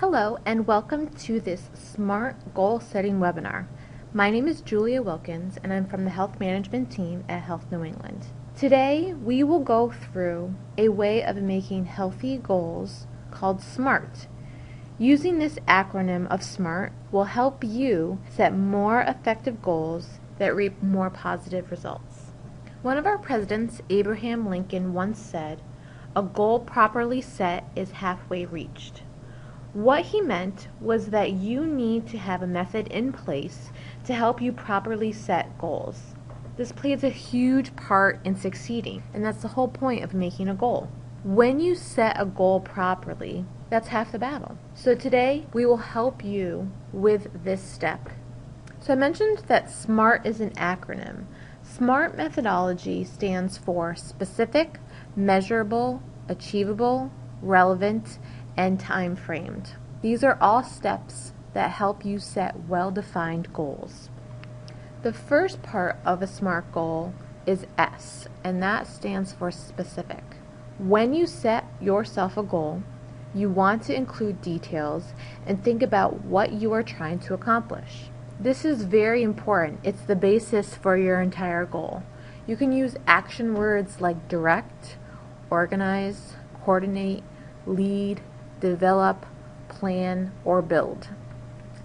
Hello and welcome to this SMART goal setting webinar. My name is Julia Wilkins and I'm from the health management team at Health New England. Today we will go through a way of making healthy goals called SMART. Using this acronym of SMART will help you set more effective goals that reap more positive results. One of our presidents, Abraham Lincoln, once said, "A goal properly set is halfway reached." What he meant was that you need to have a method in place to help you properly set goals. This plays a huge part in succeeding, and that's the whole point of making a goal. When you set a goal properly, that's half the battle. So today, we will help you with this step. So I mentioned that SMART is an acronym. SMART methodology stands for specific, measurable, achievable, relevant, and time-framed. These are all steps that help you set well-defined goals. The first part of a SMART goal is S, and that stands for specific. When you set yourself a goal, you want to include details and think about what you are trying to accomplish. This is very important. It's the basis for your entire goal. You can use action words like direct, organize, coordinate, lead, develop, plan, or build.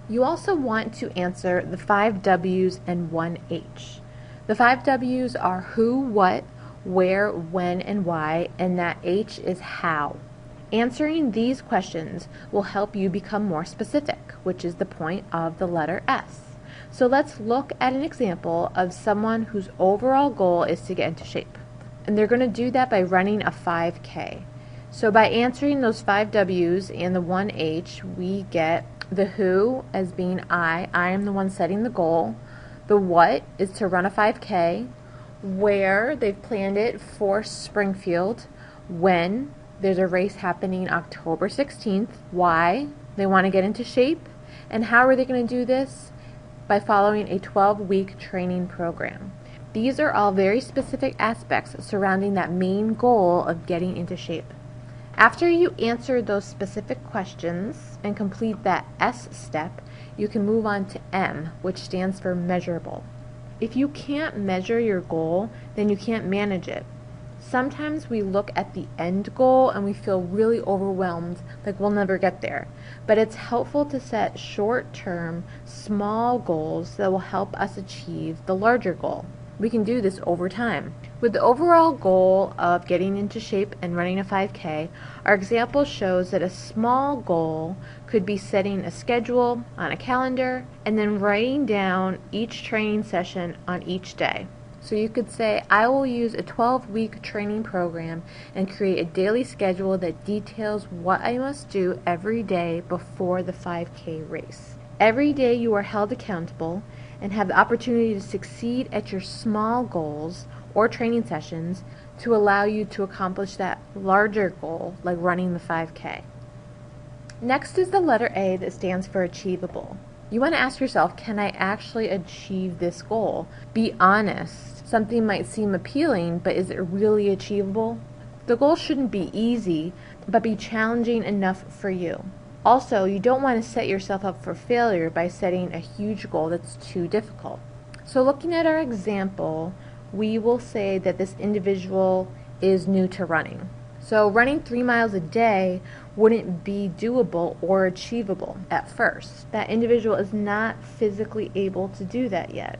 You also want to answer the 5 W's and 1 H. The 5 W's are who, what, where, when, and why, and that H is how. Answering these questions will help you become more specific, which is the point of the letter S. So let's look at an example of someone whose overall goal is to get into shape. And they're going to do that by running a 5K. So by answering those 5 W's and the 1 H, we get the who as being I am the one setting the goal. The what is to run a 5K. Where, they've planned it for Springfield. When, there's a race happening October 16th. Why, they want to get into shape. And how are they going to do this? By following a 12-week training program. These are all very specific aspects surrounding that main goal of getting into shape. After you answer those specific questions and complete that S step, you can move on to M, which stands for measurable. If you can't measure your goal, then you can't manage it. Sometimes we look at the end goal and we feel really overwhelmed, like we'll never get there. But it's helpful to set short-term, small goals that will help us achieve the larger goal. We can do this over time. With the overall goal of getting into shape and running a 5K, our example shows that a small goal could be setting a schedule on a calendar and then writing down each training session on each day. So you could say, I will use a 12-week training program and create a daily schedule that details what I must do every day before the 5K race. Every day you are held accountable and have the opportunity to succeed at your small goals or training sessions to allow you to accomplish that larger goal, like running the 5K. Next is the letter A that stands for achievable. You want to ask yourself, can I actually achieve this goal? Be honest. Something might seem appealing, but is it really achievable? The goal shouldn't be easy, but be challenging enough for you. Also, you don't want to set yourself up for failure by setting a huge goal that's too difficult. So looking at our example, we will say that this individual is new to running. So running 3 miles a day wouldn't be doable or achievable at first. That individual is not physically able to do that yet.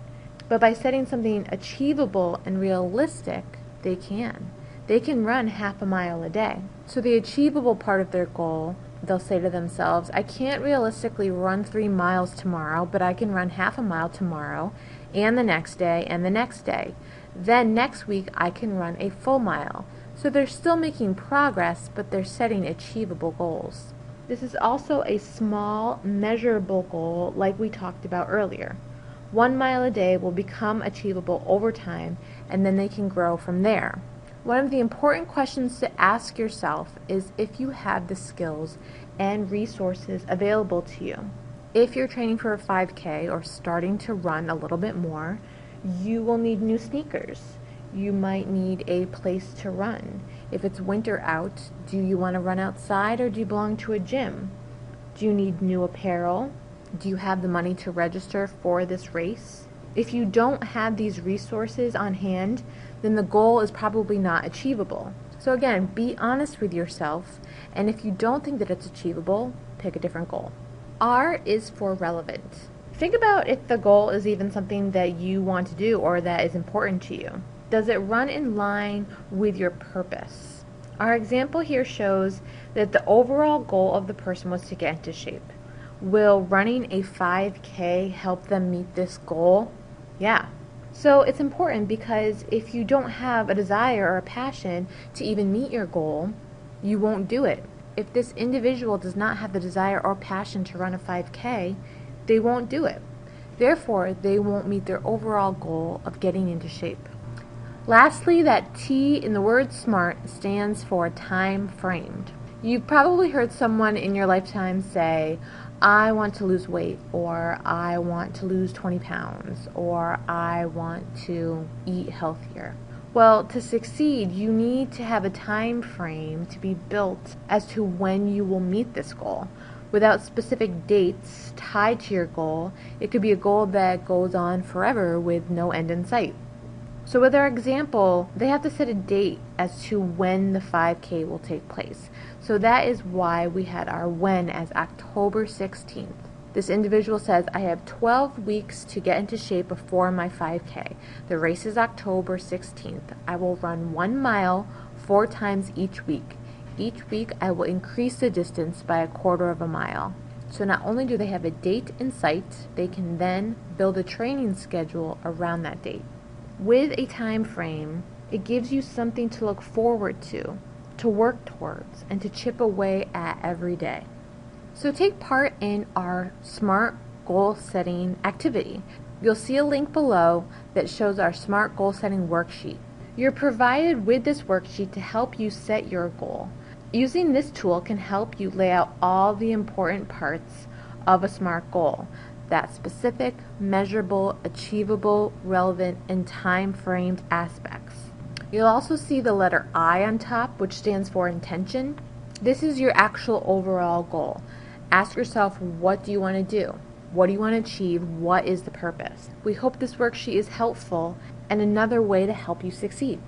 But by setting something achievable and realistic, they can. They can run half a mile a day. So the achievable part of their goal, they'll say to themselves, I can't realistically run 3 miles tomorrow, but I can run half a mile tomorrow, and the next day, and the next day. Then next week, I can run a full mile. So they're still making progress, but they're setting achievable goals. This is also a small, measurable goal like we talked about earlier. 1 mile a day will become achievable over time, and then they can grow from there. One of the important questions to ask yourself is if you have the skills and resources available to you. If you're training for a 5K or starting to run a little bit more, you will need new sneakers. You might need a place to run. If it's winter out, do you want to run outside or do you belong to a gym? Do you need new apparel? Do you have the money to register for this race? If you don't have these resources on hand, then the goal is probably not achievable. So again, be honest with yourself, and if you don't think that it's achievable, pick a different goal. R is for relevant. Think about if the goal is even something that you want to do or that is important to you. Does it run in line with your purpose? Our example here shows that the overall goal of the person was to get into shape. Will running a 5K help them meet this goal? Yeah. So it's important because if you don't have a desire or a passion to even meet your goal, you won't do it. If this individual does not have the desire or passion to run a 5K, they won't do it. Therefore, they won't meet their overall goal of getting into shape. Lastly, that T in the word SMART stands for time framed. You've probably heard someone in your lifetime say, I want to lose weight, or I want to lose 20 pounds, or I want to eat healthier. Well, to succeed, you need to have a time frame to be built as to when you will meet this goal. Without specific dates tied to your goal, it could be a goal that goes on forever with no end in sight. So with our example, they have to set a date as to when the 5K will take place. So that is why we had our when as October 16th. This individual says, I have 12 weeks to get into shape before my 5K. The race is October 16th. I will run 1 mile 4 times each week. Each week I will increase the distance by 1/4 of a mile. So not only do they have a date in sight, they can then build a training schedule around that date. With a time frame, it gives you something to look forward to work towards, and to chip away at every day. So take part in our SMART goal setting activity. You'll see a link below that shows our SMART goal setting worksheet. You're provided with this worksheet to help you set your goal. Using this tool can help you lay out all the important parts of a SMART goal. That specific, measurable, achievable, relevant, and time-framed aspects. You'll also see the letter I on top, which stands for intention. This is your actual overall goal. Ask yourself, what do you want to do? What do you want to achieve? What is the purpose? We hope this worksheet is helpful and another way to help you succeed.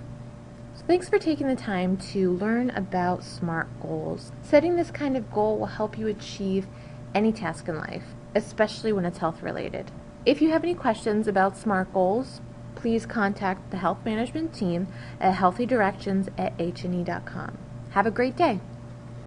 So thanks for taking the time to learn about SMART goals. Setting this kind of goal will help you achieve any task in life, especially when it's health related. If you have any questions about SMART goals, please contact the health management team at healthydirections@hne.com. Have a great day.